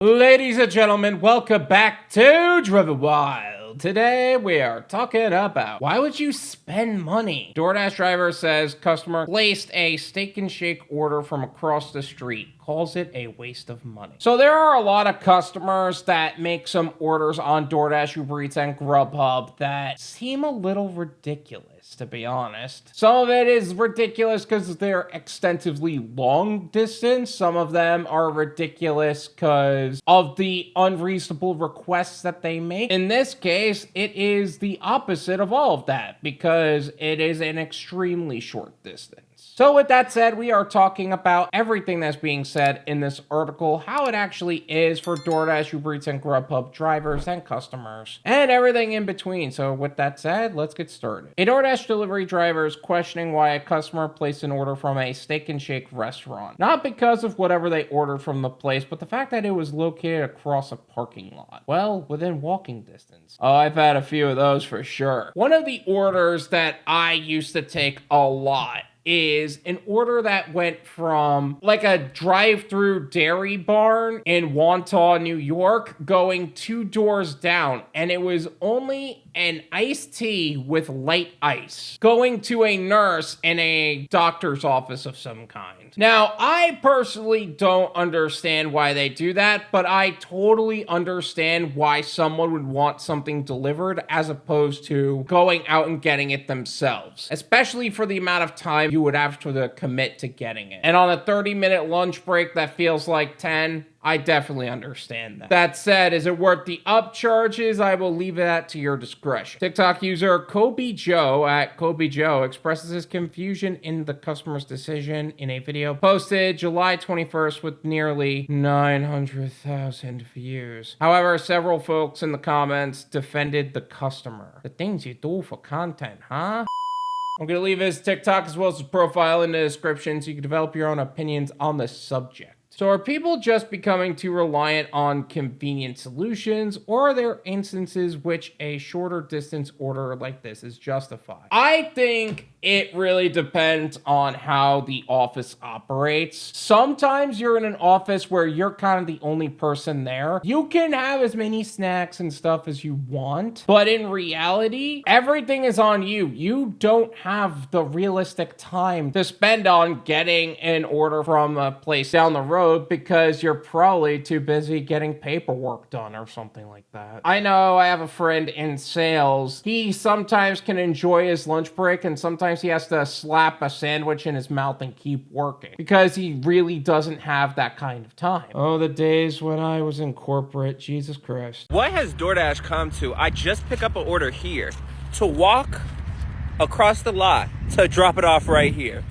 Ladies and gentlemen, welcome back to Driven Wyld. Today we are talking about why would you spend money? Doordash driver says customer placed a steak and shake order from across the street. Calls it a waste of money. So there are a lot of customers that make some orders on Doordash, UberEats, and Grubhub that seem a little ridiculous, to be honest. Some of it is ridiculous because they're extensively long distance. Some of them are ridiculous because of the unreasonable requests that they make. In this case, it is the opposite of all of that because it is an extremely short distance. So with that said, we are talking about everything that's being said in this article, how it actually is for Doordash, UberEats, and Grubhub drivers and customers, and everything in between. So with that said, let's get started. A Doordash delivery driver is questioning why a customer placed an order from a steak and shake restaurant. Not because of whatever they ordered from the place, but the fact that it was located across a parking lot. Well, within walking distance. Oh, I've had a few of those for sure. One of the orders that I used to take a lot is an order that went from like a drive-through dairy barn in Wantagh, New York, going 2 doors down, and it was only an iced tea with light ice, going to a nurse in a doctor's office of some kind. Now, I personally don't understand why they do that, but I totally understand why someone would want something delivered as opposed to going out and getting it themselves, especially for the amount of time you would have to commit to getting it. And on a 30-minute lunch break that feels like 10, I definitely understand that. That said, is it worth the upcharges? I will leave that to your discretion. TikTok user Kobejo at Kobejo expresses his confusion in the customer's decision in a video posted July 21st with nearly 900,000 views. However, several folks in the comments defended the customer. The things you do for content, huh? I'm going to leave his TikTok as well as his profile in the description so you can develop your own opinions on the subject. So are people just becoming too reliant on convenient solutions, or are there instances which a shorter distance order like this is justified? I think it really depends on how the office operates. Sometimes you're in an office where you're kind of the only person there. You can have as many snacks and stuff as you want, but in reality, everything is on you. You don't have the realistic time to spend on getting an order from a place down the road because you're probably too busy getting paperwork done or something like that. I know I have a friend in sales. He sometimes can enjoy his lunch break and sometimes he has to slap a sandwich in his mouth and keep working because he really doesn't have that kind of time. Oh, the days when I was in corporate, Jesus Christ. What has DoorDash come to? I just pick up an order here to walk across the lot to drop it off right here.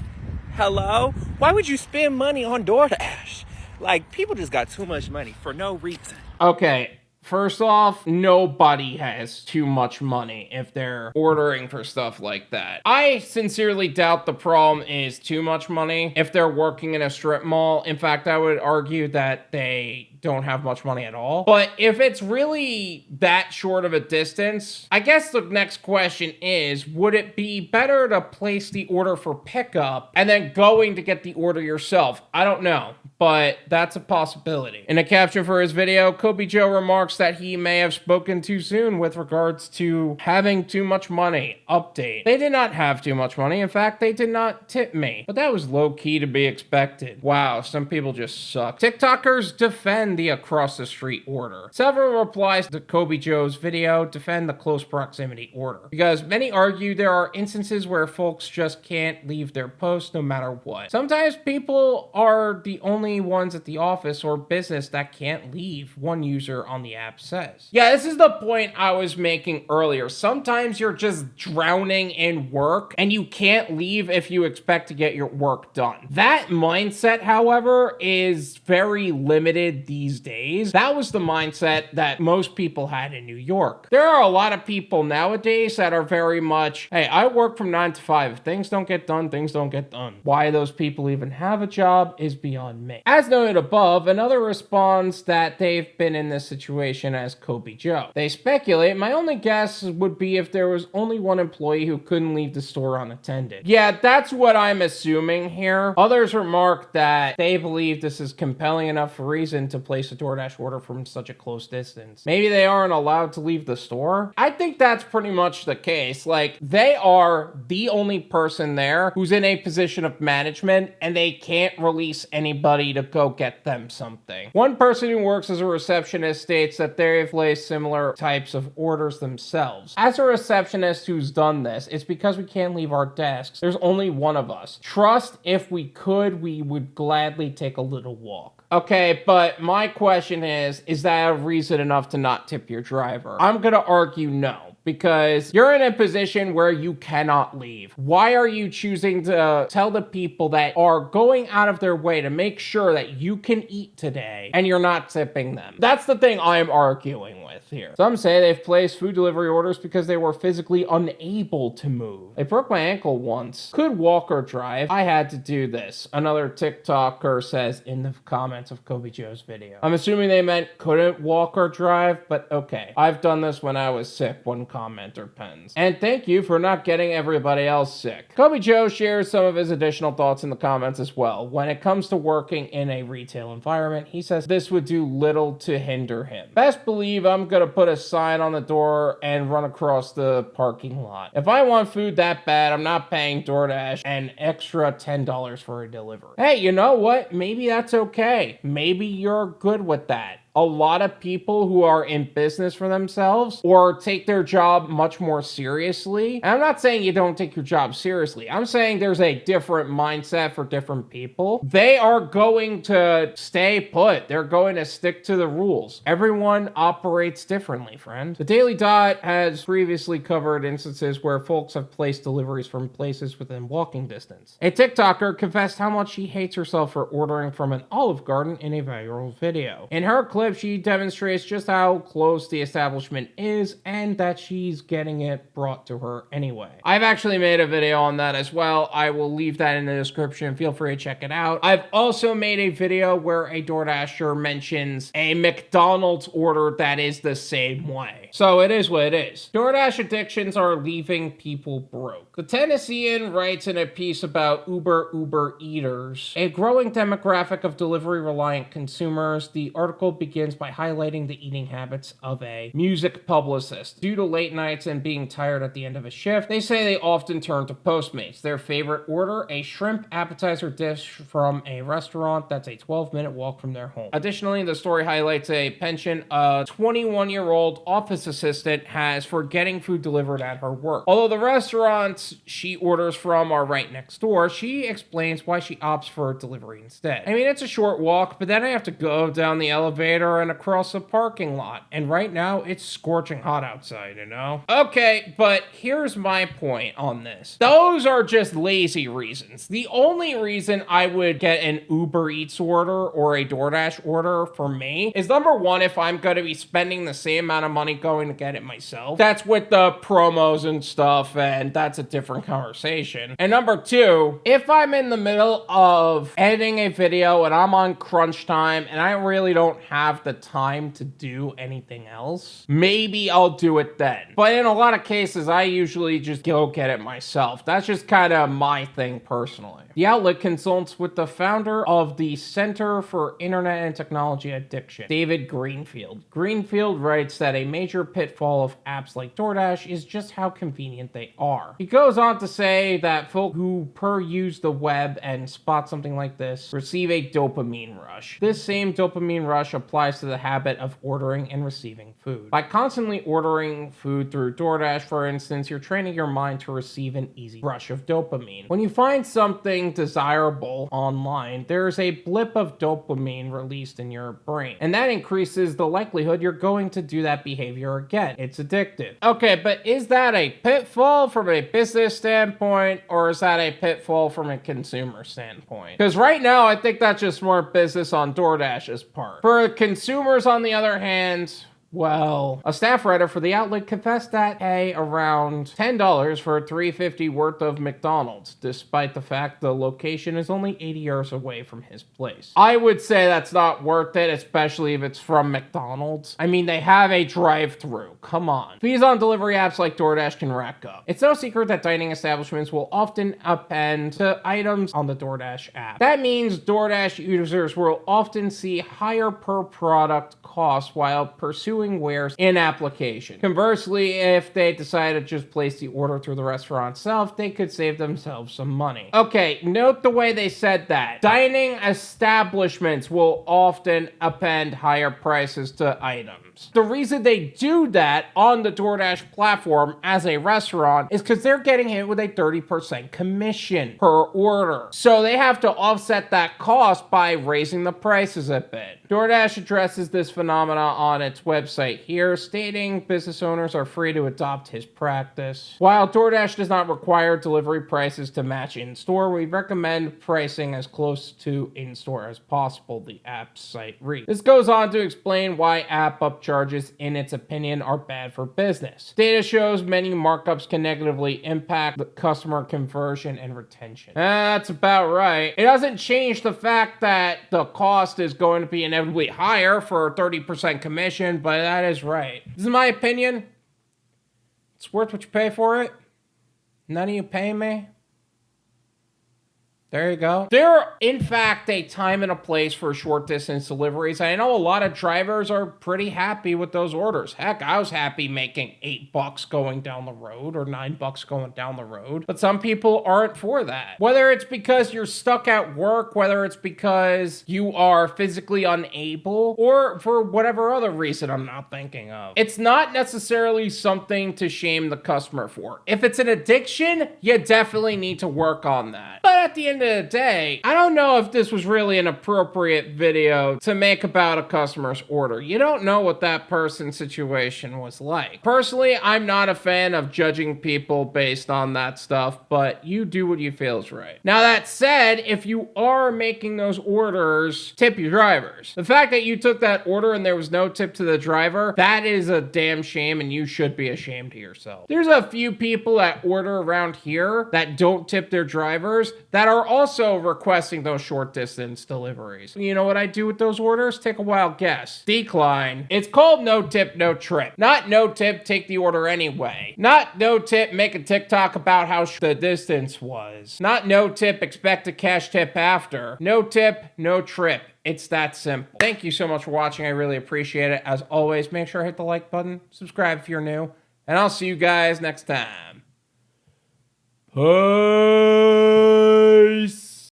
Hello? Why would you spend money on DoorDash? Like, people just got too much money for no reason. Okay. First off, nobody has too much money if they're ordering for stuff like that. I sincerely doubt the problem is too much money if they're working in a strip mall. In fact, I would argue that they don't have much money at all. But if it's really that short of a distance, I guess the next question is, would it be better to place the order for pickup and then going to get the order yourself? I don't know, but that's a possibility. In a caption for his video, Kobejo remarks that he may have spoken too soon with regards to having too much money. Update. They did not have too much money. In fact, they did not tip me. But that was low-key to be expected. Wow, some people just suck. TikTokers defend the across the street order. Several replies to Kobejo's video defend the close proximity order, because many argue there are instances where folks just can't leave their post no matter what. Sometimes people are the only ones at the office or business that can't leave, one user on the app says. Yeah, this is the point I was making earlier. Sometimes you're just drowning in work and you can't leave if you expect to get your work done. That mindset, however, is very limited these days. That was the mindset that most people had in New York. There are a lot of people nowadays that are very much, hey, I work from 9 to 5. If things don't get done, things don't get done. Why those people even have a job is beyond me. money. As noted above, another responds that they've been in this situation as Kobejo. They speculate, my only guess would be if there was only one employee who couldn't leave the store unattended. Yeah, that's what I'm assuming here. Others remark that they believe this is compelling enough reason to place a DoorDash order from such a close distance. Maybe they aren't allowed to leave the store? I think that's pretty much the case. Like, they are the only person there who's in a position of management and they can't release anybody to go get them something. One person who works as a receptionist states that they've placed similar types of orders themselves. As a receptionist who's done this, it's because we can't leave our desks. There's only one of us. Trust, if we could, we would gladly take a little walk. Okay, but my question is that a reason enough to not tip your driver? I'm gonna argue no. Because you're in a position where you cannot leave. Why are you choosing to tell the people that are going out of their way to make sure that you can eat today and you're not tipping them? That's the thing I'm arguing with here. Some say they've placed food delivery orders because they were physically unable to move. I broke my ankle once. Could walk or drive. I had to do this. Another TikToker says in the comments of Kobejo's video. I'm assuming they meant couldn't walk or drive, but okay. I've done this when I was sick. One commenter pens. And thank you for not getting everybody else sick. Kobejo shares some of his additional thoughts in the comments as well. When it comes to working in a retail environment, he says this would do little to hinder him. Best believe I'm gonna put a sign on the door and run across the parking lot. If I want food that bad, I'm not paying DoorDash an extra $10 for a delivery. Hey, you know what? Maybe that's okay. Maybe you're good with that. A lot of people who are in business for themselves or take their job much more seriously. And I'm not saying you don't take your job seriously. I'm saying there's a different mindset for different people. They are going to stay put. They're going to stick to the rules. Everyone operates differently, friend. The Daily Dot has previously covered instances where folks have placed deliveries from places within walking distance. A TikToker confessed how much she hates herself for ordering from an Olive Garden in a viral video. In her clip, she demonstrates just how close the establishment is and that she's getting it brought to her anyway. I've actually made a video on that as well. I will leave that in the description. Feel free to check it out. I've also made a video where a DoorDasher mentions a McDonald's order that is the same way. So it is what it is. DoorDash addictions are leaving people broke. The Tennessean writes in a piece about Uber eaters, a growing demographic of delivery-reliant consumers. The article begins by highlighting the eating habits of a music publicist. Due to late nights and being tired at the end of a shift, they say they often turn to Postmates. Their favorite order, a shrimp appetizer dish from a restaurant that's a 12-minute walk from their home. Additionally, the story highlights a penchant a 21-year-old office assistant has for getting food delivered at her work. Although the restaurants she orders from are right next door, she explains why she opts for delivery instead. I mean, it's a short walk, but then I have to go down the elevator and across a parking lot. And right now, it's scorching hot outside, you know? Okay, but here's my point on this. Those are just lazy reasons. The only reason I would get an UberEats order or a DoorDash order for me is number one, if I'm going to be spending the same amount of money going to get it myself. That's with the promos and stuff, and that's a different conversation. And number two, if I'm in the middle of editing a video and I'm on crunch time and I really don't have the time to do anything else, maybe I'll do it then. But in a lot of cases, I usually just go get it myself. That's just kind of my thing personally. The outlet consults with the founder of the Center for Internet and Technology Addiction, David Greenfield. Greenfield writes that a major pitfall of apps like DoorDash is just how convenient they are. He goes on to say that folk who peruse the web and spot something like this receive a dopamine rush. This same dopamine rush applies to the habit of ordering and receiving food. By constantly ordering food through DoorDash, for instance, you're training your mind to receive an easy rush of dopamine. When you find something desirable online, there's a blip of dopamine released in your brain, and that increases the likelihood you're going to do that behavior again. It's addictive. Okay, but is that a pitfall from a business standpoint, or is that a pitfall from a consumer standpoint? Because right now, I think that's just more business on DoorDash's part. For consumers, on the other hand, Well, a staff writer for the outlet confessed that pay around $10 for a $3.50 worth of McDonald's, despite the fact the location is only 80 yards away from his place. I would say that's not worth it, especially if it's from McDonald's. I mean, they have a drive-thru. Come on. Fees on delivery apps like DoorDash can rack up. It's no secret that dining establishments will often append to items on the DoorDash app. That means DoorDash users will often see higher per product costs while pursuing wares in application. Conversely, if they decide to just place the order through the restaurant itself, they could save themselves some money. Okay, note the way they said that. Dining establishments will often append higher prices to items. The reason they do that on the DoorDash platform as a restaurant is because they're getting hit with a 30% commission per order. So they have to offset that cost by raising the prices a bit. DoorDash addresses this phenomena on its website here, stating business owners are free to adopt his practice. While DoorDash does not require delivery prices to match in-store, we recommend pricing as close to in-store as possible, the app site reads. This goes on to explain why app upcharges, in its opinion, are bad for business. Data shows many markups can negatively impact the customer conversion and retention. That's about right. It doesn't change the fact that the cost is going to be inevitably higher for 30% commission, but that is right. This is my opinion. It's worth what you pay for it. None of you pay me. There you go. There, in fact, a time and a place for short distance deliveries. I know a lot of drivers are pretty happy with those orders. Heck, I was happy making $8 going down the road or $9 going down the road. But some people aren't for that. Whether it's because you're stuck at work, whether it's because you are physically unable, or for whatever other reason I'm not thinking of. It's not necessarily something to shame the customer for. If it's an addiction, you definitely need to work on that. But at the end of the day, I don't know if this was really an appropriate video to make about a customer's order. You don't know what that person's situation was like. Personally, I'm not a fan of judging people based on that stuff, but you do what you feel is right. Now that said, if you are making those orders, tip your drivers. The fact that you took that order and there was no tip to the driver, that is a damn shame, and you should be ashamed of yourself. There's a few people that order around here that don't tip their drivers that are also requesting those short distance deliveries. You know what I do with those orders? Take a wild guess. Decline. It's called no tip, no trip. Not no tip, take the order anyway. Not no tip, make a TikTok about how the distance was. Not no tip, expect a cash tip after. No tip, no trip. It's that simple. Thank you so much for watching. I really appreciate it. As always, make sure to hit the like button, subscribe if you're new, and I'll see you guys next time. Peace.